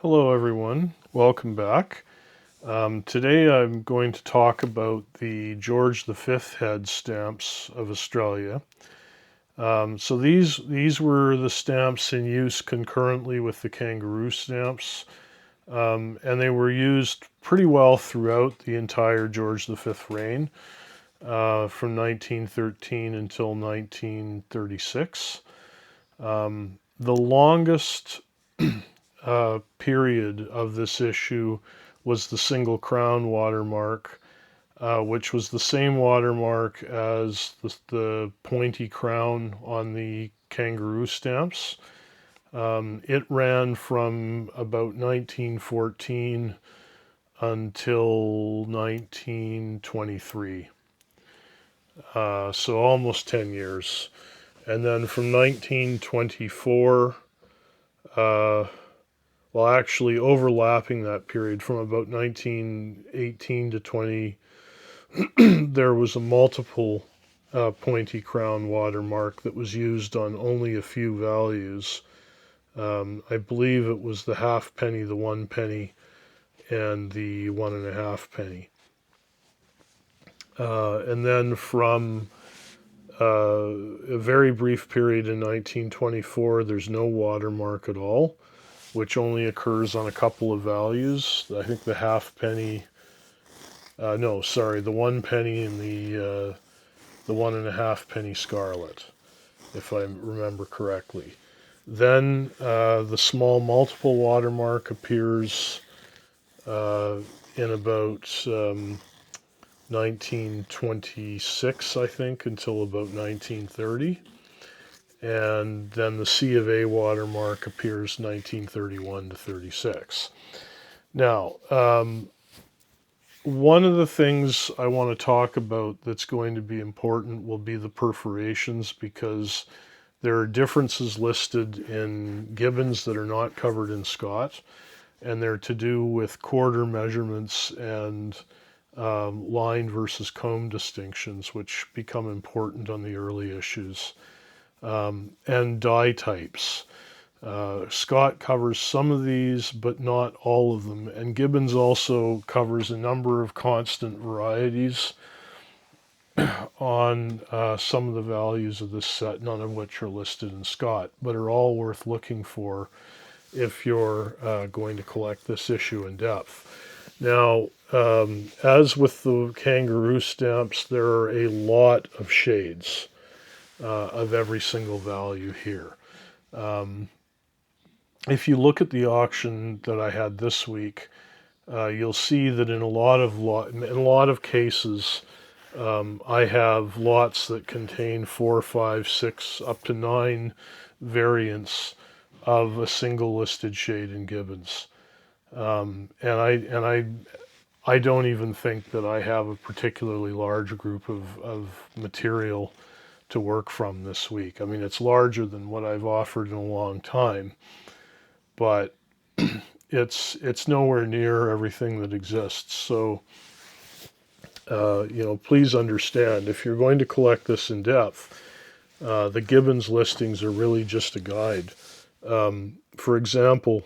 Hello everyone, welcome back. Today I'm going to talk about the George V head stamps of Australia. So these were the stamps in use concurrently with the kangaroo stamps, and they were used pretty well throughout the entire George V reign, from 1913 until 1936. The longest period of this issue was the single crown watermark, which was the same watermark as the pointy crown on the kangaroo stamps. It ran from about 1914 until 1923, so almost 10 years. And then from 1924, uh, well, actually overlapping that period from about 1918 to 20, there was a multiple pointy crown watermark that was used on only a few values. I believe it was the halfpenny, the 1 penny, and the 1.5 penny. And then from a very brief period in 1924, there's no watermark at all, which only occurs on a couple of values. I think the halfpenny, no, sorry, the 1 penny and the 1.5 penny scarlet, if I remember correctly. Then the small multiple watermark appears in about 1926, I think, until about 1930. And then the C of A watermark appears 1931 to 36. Now, one of the things I want to talk about that's going to be important will be the perforations, because there are differences listed in Gibbons that are not covered in Scott, and they're to do with quarter measurements and line versus comb distinctions, which become important on the early issues, and die types. Scott covers some of these, but not all of them. And Gibbons also covers a number of constant varieties on some of the values of this set, none of which are listed in Scott, but are all worth looking for if you're going to collect this issue in depth. Now, as with the kangaroo stamps, there are a lot of shades of every single value here. If you look at the auction that I had this week, you'll see that in a lot of cases, I have lots that contain 4, 5, 6, up to 9 variants of a single listed shade in Gibbons. And I don't even think that I have a particularly large group of material to work from this week. I mean, it's larger than what I've offered in a long time, but it's nowhere near everything that exists. So, please understand, if you're going to collect this in depth, the Gibbons listings are really just a guide. For example,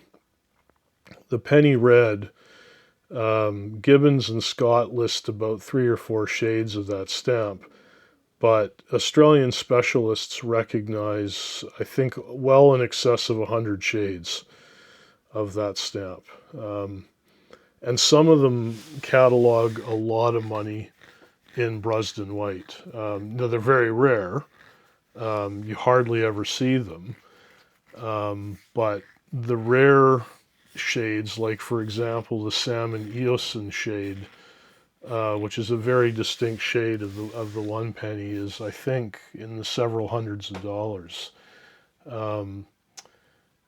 the penny red, Gibbons and Scott list about 3 or 4 shades of that stamp, but Australian specialists recognize, I think, well in excess of 100 shades of that stamp. And some of them catalog a lot of money in Brusden white. Now, they're very rare. You hardly ever see them. But the rare shades, like, for example, the salmon eosin shade, which is a very distinct shade of the 1 penny, is, I think, in the several hundreds of dollars. The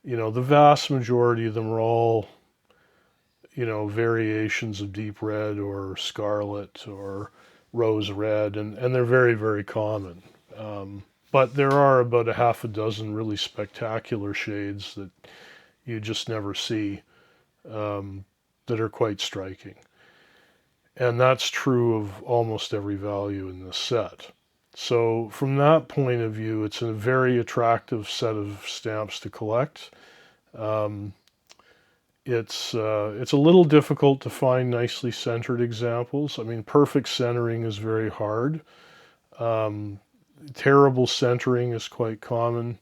vast majority of them are all, variations of deep red or scarlet or rose red, and they're very, very common. But there are about a half a dozen really spectacular shades that you just never see, that are quite striking. And that's true of almost every value in this set. So from that point of view, it's a very attractive set of stamps to collect. it's a little difficult to find nicely centered examples. I mean, perfect centering is very hard. Um, Terrible centering is quite common.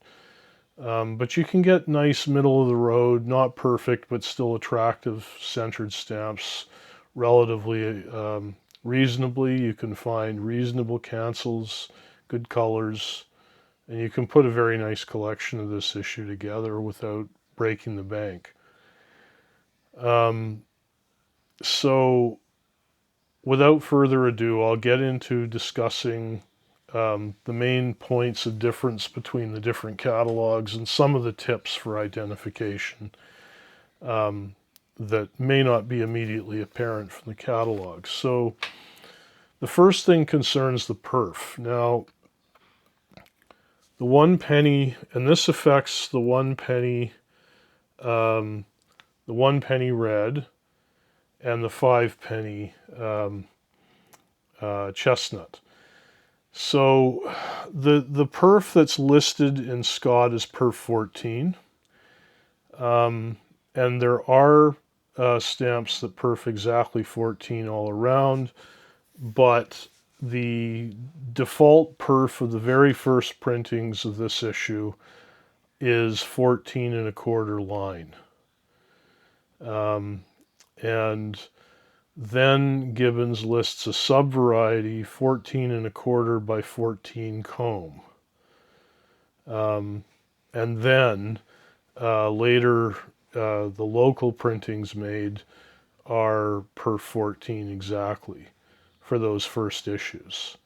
But you can get nice middle of the road, not perfect, but still attractive centered stamps relatively reasonably. You can find reasonable cancels, good colors, and you can put a very nice collection of this issue together without breaking the bank. Um, so, without further ado, I'll get into discussing the main points of difference between the different catalogs and some of the tips for identification um, that may not be immediately apparent from the catalog. So the first thing concerns the perf. Now, the 1 penny, and this affects the 1 penny, the 1 penny red, and the 5 penny chestnut. So the perf that's listed in Scott is perf 14, and there are stamps that perf exactly 14 all around, but the default perf of the very first printings of this issue is 14 and a quarter line. And then Gibbons lists a sub-variety, 14 and a quarter by 14 comb. And then later, the local printings made are per 14 exactly for those first issues.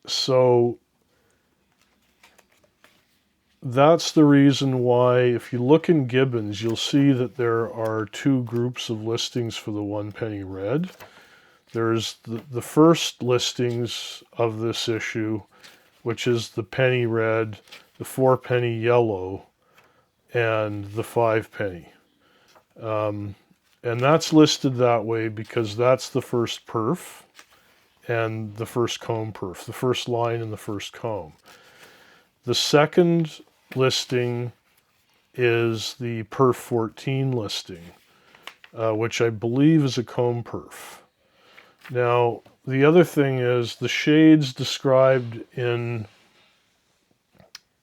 So that's the reason why, if you look in Gibbons, you'll see that there are two groups of listings for the 1 penny red. There's the first listings of this issue, which is the penny red, the 4 penny yellow, and the 5 penny. And that's listed that way because that's the first perf and the first comb perf, the first line and the first comb. The second listing is the perf 14 listing, which I believe is a comb perf. Now, the other thing is the shades described in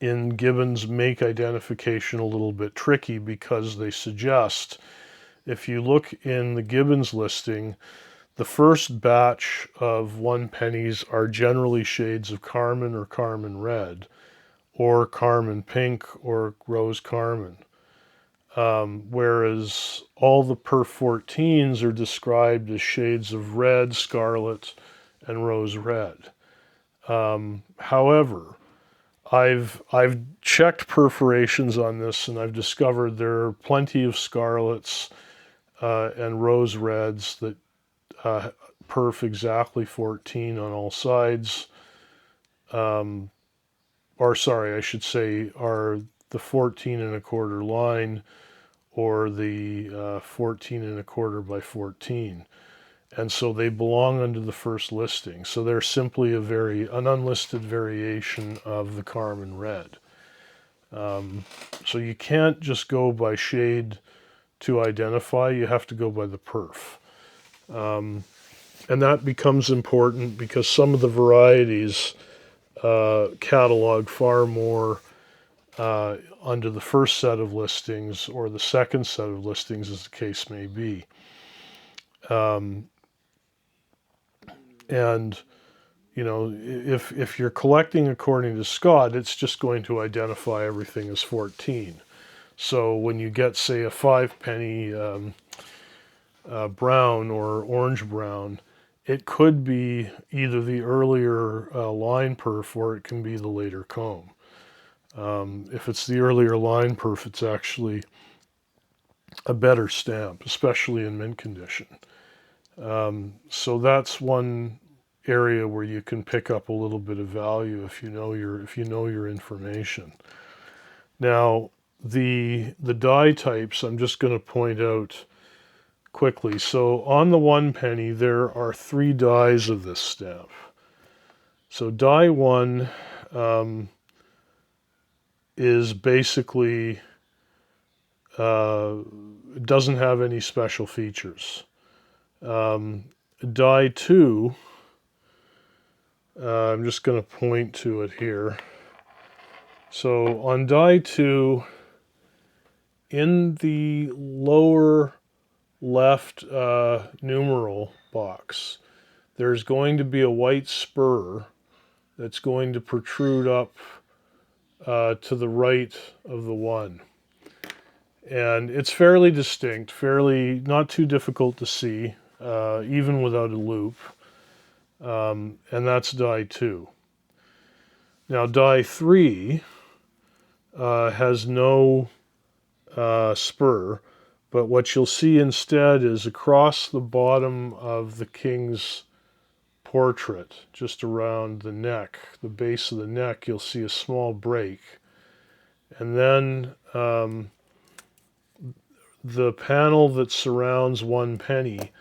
Gibbons make identification a little bit tricky because they suggest, if you look in the Gibbons listing, the first batch of 1 pennies are generally shades of carmine or carmine red, or carmine pink or rose carmine. Whereas all the perf 14s are described as shades of red, scarlet, and rose red. However, I've checked perforations on this, and I've discovered there are plenty of scarlets and rose reds that perf exactly 14 on all sides. Or sorry, I should say, are the 14 and a quarter line or the 14 and a quarter by 14. And so they belong under the first listing. So they're simply an unlisted variation of the carmine red. So you can't just go by shade to identify, you have to go by the perf. And that becomes important because some of the varieties catalog far more under the first set of listings or the second set of listings, as the case may be. And you know, if you're collecting according to Scott, it's just going to identify everything as 14. So when you get, say, a 5 penny brown or orange brown, it could be either the earlier line perf or it can be the later comb. If it's the earlier line perf, it's actually a better stamp, especially in mint condition. So that's one area where you can pick up a little bit of value if you know your information. Now, the die types, I'm just going to point out quickly. So on the 1 penny, there are 3 dies of this stamp. So die 1 is basically It doesn't have any special features. Die 2, I'm just going to point to it here. So on die 2, in the lower left numeral box, there's going to be a white spur that's going to protrude up to the right of the 1. And it's fairly distinct, fairly not too difficult to see, even without a loop. And that's die 2. Now die 3 has no spur, but what you'll see instead is across the bottom of the king's portrait, just around the neck, the base of the neck, you'll see a small break. And then the panel that surrounds 1 penny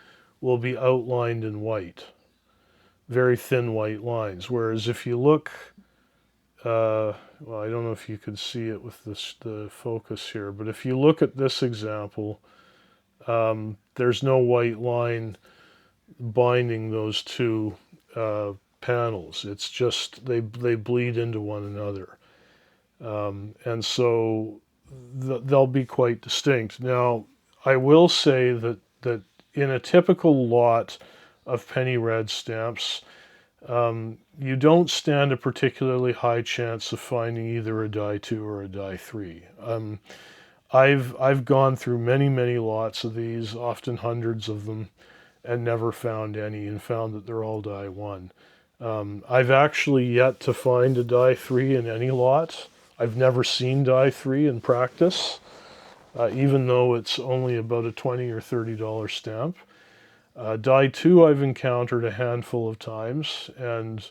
will be outlined in white. Very thin white lines. Whereas if you look, well, I don't know if you could see it with the focus here, but if you look at this example, there's no white line binding those two panels. It's just they bleed into one another. And so they'll be quite distinct. Now, I will say that in a typical lot of penny red stamps, you don't stand a particularly high chance of finding either a die 2 or a die 3. I've gone through many lots of these, often hundreds of them, and never found any, and found that they're all die 1. I've actually yet to find a die 3 in any lot. I've never seen die 3 in practice, even though it's only about a $20 or $30 stamp. Die 2 I've encountered a handful of times, and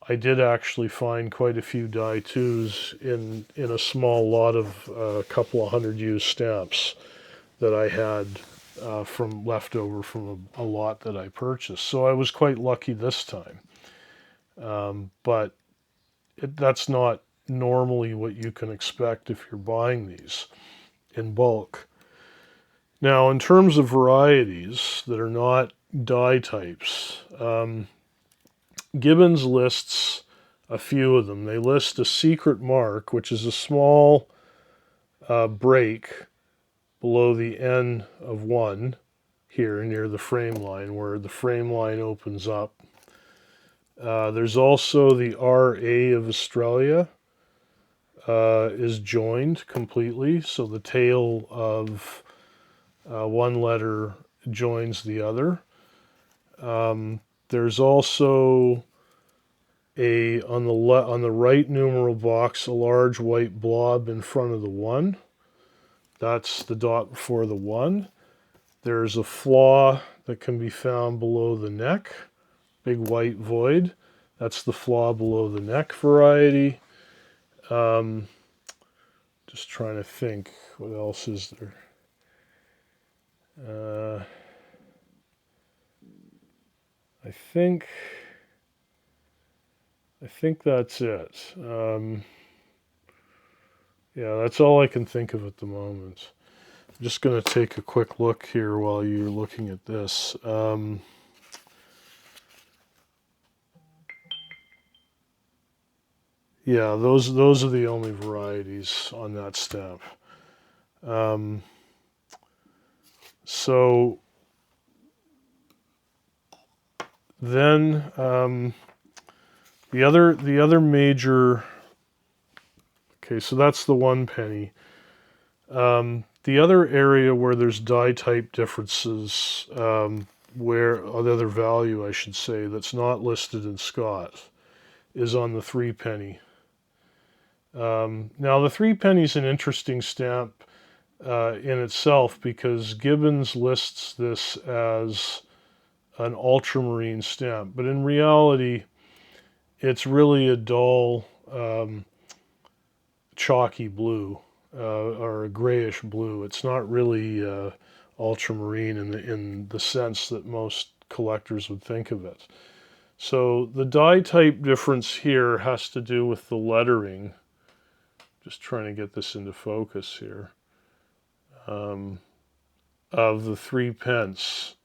I did actually find quite a few die 2s in a small lot of a couple of hundred used stamps that I had from leftover from a lot that I purchased. So I was quite lucky this time. But that's not normally what you can expect if you're buying these in bulk. Now, in terms of varieties that are not die types, Gibbons lists a few of them. They list a secret mark, which is a small break below the N of 1 here near the frame line, where the frame line opens up. There's also the RA of Australia is joined completely, so the tail of one letter joins the other. There's also on the right numeral box, a large white blob in front of the 1. That's the dot before the 1. There's a flaw that can be found below the neck, big white void. That's the flaw below the neck variety. Just trying to think, what else is there? I think that's it. Yeah, that's all I can think of at the moment. I'm just going to take a quick look here while you're looking at this. Yeah, those are the only varieties on that stamp. So then the other major. Okay, so that's the 1 penny. The other area where there's die type differences, where the other value I should say that's not listed in Scott, is on the 3 penny. Now the 3 penny is an interesting stamp in itself, because Gibbons lists this as an ultramarine stamp, but in reality it's really a dull chalky blue or a grayish blue. It's not really ultramarine in the sense that most collectors would think of it. So the die type difference here has to do with the lettering. Just trying to get this into focus here. um, of the 3 pence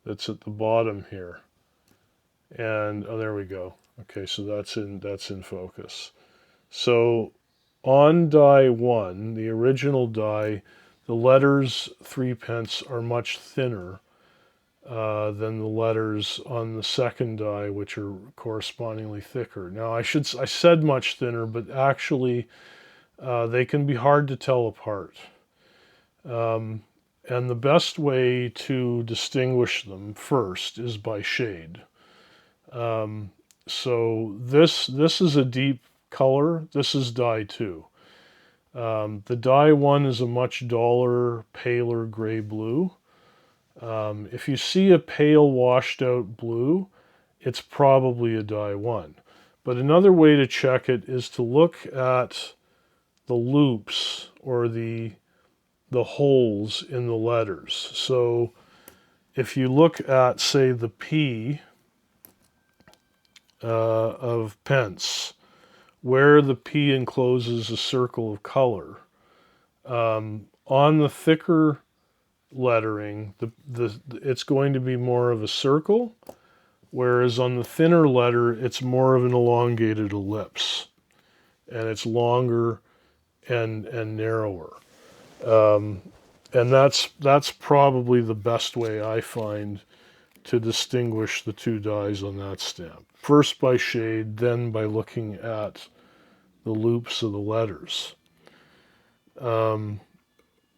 that's at the bottom here. And oh, there we go. Okay, so that's in focus. So on die 1, the original die, the letters 3 pence are much thinner than the letters on the second die, which are correspondingly thicker. Now, I said much thinner, but actually they can be hard to tell apart. Um, and the best way to distinguish them first is by shade. So this is a deep color. This is die 2. The die 1 is a much duller, paler gray blue. If you see a pale washed out blue, it's probably a die 1. But another way to check it is to look at the loops or the holes in the letters. So if you look at, say, the P of pence, where the P encloses a circle of color, on the thicker lettering, it's going to be more of a circle, whereas on the thinner letter, it's more of an elongated ellipse, and it's longer and narrower. And that's probably the best way I find to distinguish the 2 dies on that stamp. First by shade, then by looking at the loops of the letters. Now,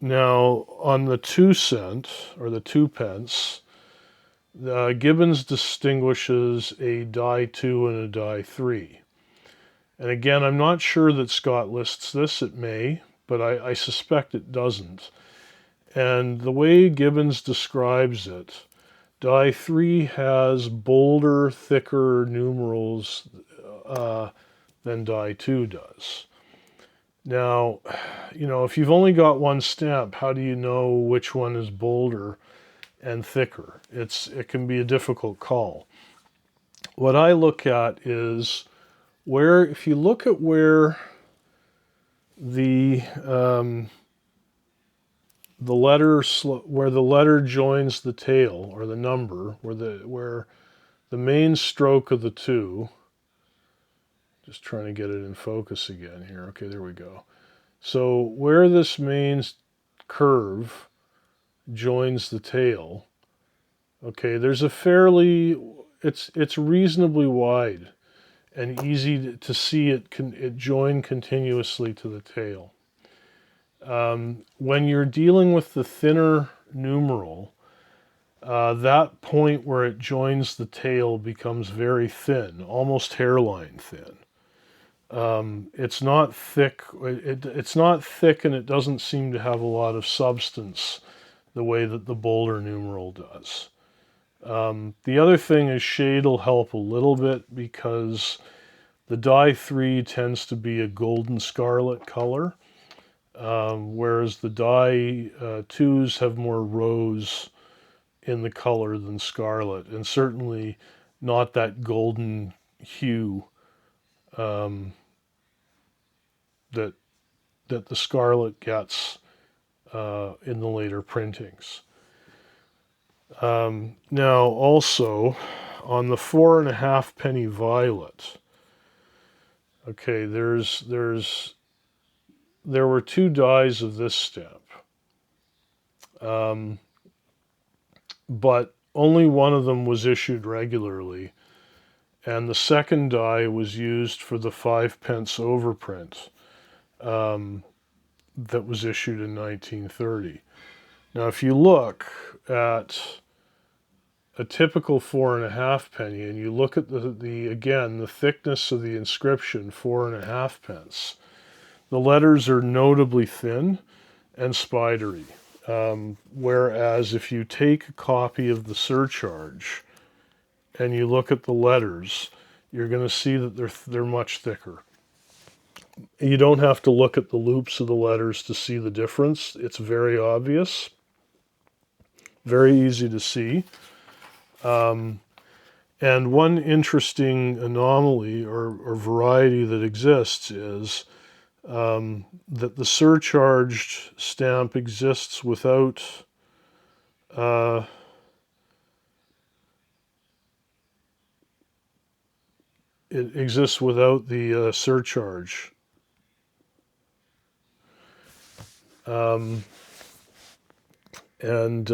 on the 2 cent, or the 2 pence, Gibbons distinguishes a die 2 and a die 3. And again, I'm not sure that Scott lists this. It may, but I suspect it doesn't. And the way Gibbons describes it, die 3 has bolder, thicker numerals than die 2 does. Now, if you've only got one stamp, how do you know which one is bolder and thicker? It can be a difficult call. What I look at is if you look at where the letter joins the tail, or the number, where the main stroke of the 2. Just trying to get it in focus again here. Okay, there we go. So where this main curve joins the tail, okay, there's it's reasonably wide and easy to see it join continuously to the tail. When you're dealing with the thinner numeral, that point where it joins the tail becomes very thin, almost hairline thin. It's not thick. It's not thick, and it doesn't seem to have a lot of substance the way that the bolder numeral does. The other thing is shade will help a little bit, because the die 3 tends to be a golden scarlet color, whereas the die 2s have more rose in the color than scarlet, and certainly not that golden hue that the scarlet gets in the later printings. Now, also on the 4.5 penny violet, okay, there were 2 dies of this stamp, but only one of them was issued regularly, and the second die was used for the 5 pence overprint that was issued in 1930. Now, if you look at a typical 4.5 penny, and you look at the thickness of the inscription, 4.5 pence, the letters are notably thin and spidery. Whereas if you take a copy of the surcharge and you look at the letters, you're going to see that they're much thicker. You don't have to look at the loops of the letters to see the difference. It's very obvious, very easy to see. And one interesting anomaly or variety that exists is that the surcharged stamp exists without uh, it exists without the surcharge. Um, and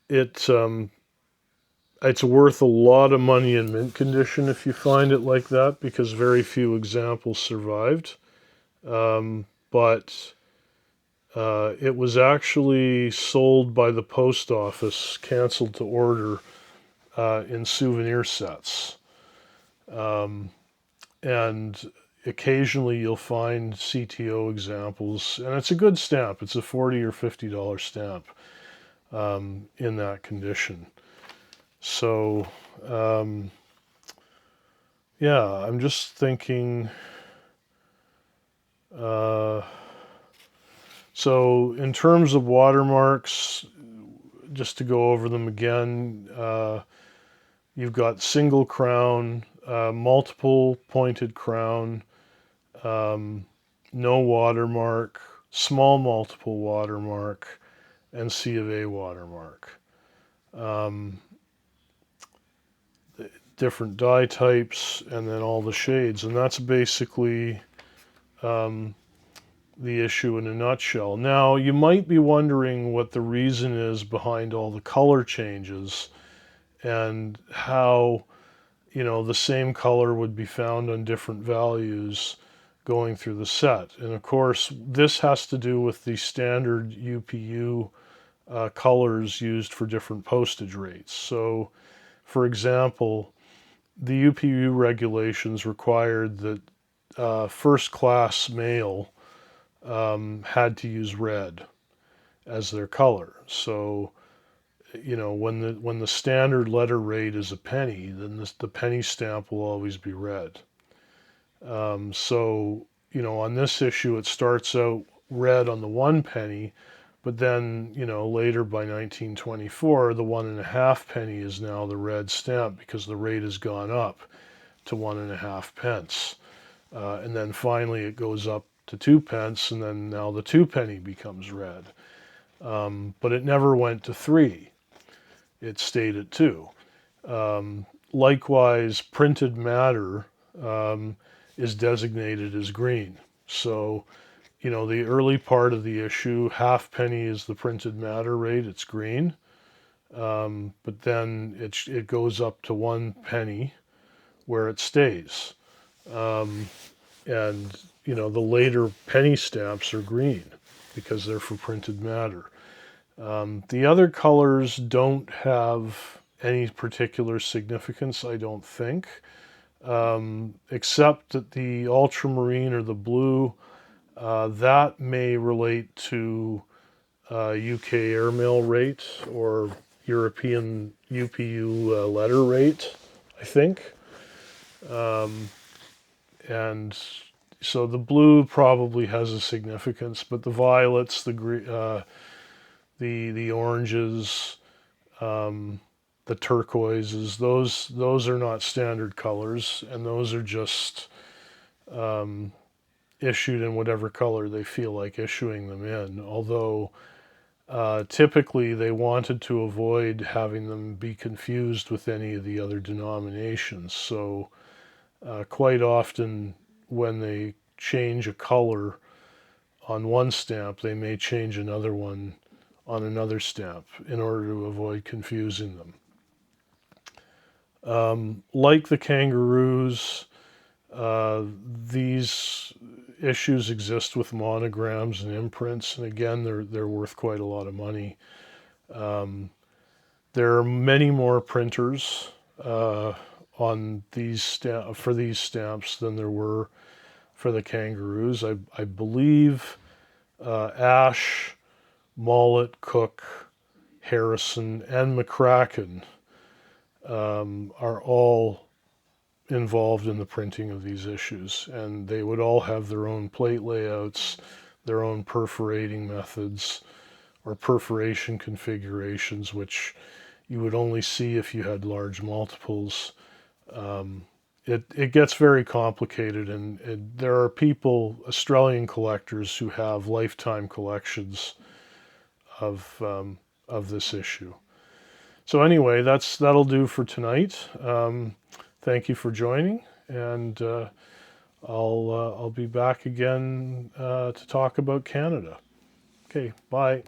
it it's worth a lot of money in mint condition if you find it like that, because very few examples survived. But it was actually sold by the post office, canceled to order, in souvenir sets. Um, and occasionally you'll find CTO examples, and it's a good stamp. It's a $40 or $50 stamp in that condition. So, um, yeah, I'm just thinking. Uh, so, in terms of watermarks, just to go over them again, you've got single crown, multiple pointed crown, um, no watermark, small multiple watermark, and C of A watermark. Um, Different dye types, and then all the shades. And that's basically um, the issue in a nutshell. Now, you might be wondering what the reason is behind all the color changes and how, the same color would be found on different values going through the set. And of course, this has to do with the standard UPU colors used for different postage rates. So, for example, the UPU regulations required that first class mail had to use red as their color. So, when the standard letter rate is a penny, then the penny stamp will always be red. So, on this issue, it starts out red on the 1 penny, but then, later by 1924, the 1.5 penny is now the red stamp because the rate has gone up to 1.5 pence. And then finally it goes up to 2 pence, and then now the 2 penny becomes red. But it never went to 3. It stayed at 2. Likewise, printed matter is designated as green. So, the early part of the issue, half-penny is the printed matter rate, it's green. But then it goes up to 1 penny where it stays. And, the later penny stamps are green because they're for printed matter. The other colors don't have any particular significance, I don't think, except that the ultramarine or the blue, that may relate to UK airmail rate or European UPU letter rate, I think. And so the blue probably has a significance, but the violets, the oranges, the turquoises, those are not standard colors, and those are just issued in whatever color they feel like issuing them in. Although typically they wanted to avoid having them be confused with any of the other denominations. So quite often when they change a color on one stamp, they may change another one on another stamp in order to avoid confusing them. Like the kangaroos, these issues exist with monograms and imprints, and again, they're worth quite a lot of money. There are many more printers on for these stamps than there were for the kangaroos. I believe Ash, Mollett, Cook, Harrison, and McCracken are all involved in the printing of these issues, and they would all have their own plate layouts, their own perforating methods, or perforation configurations, which you would only see if you had large multiples. it gets very complicated, and there are people, Australian collectors, who have lifetime collections of this issue. So anyway, that'll do for tonight. Thank you for joining, and I'll be back again to talk about Canada. Okay, bye.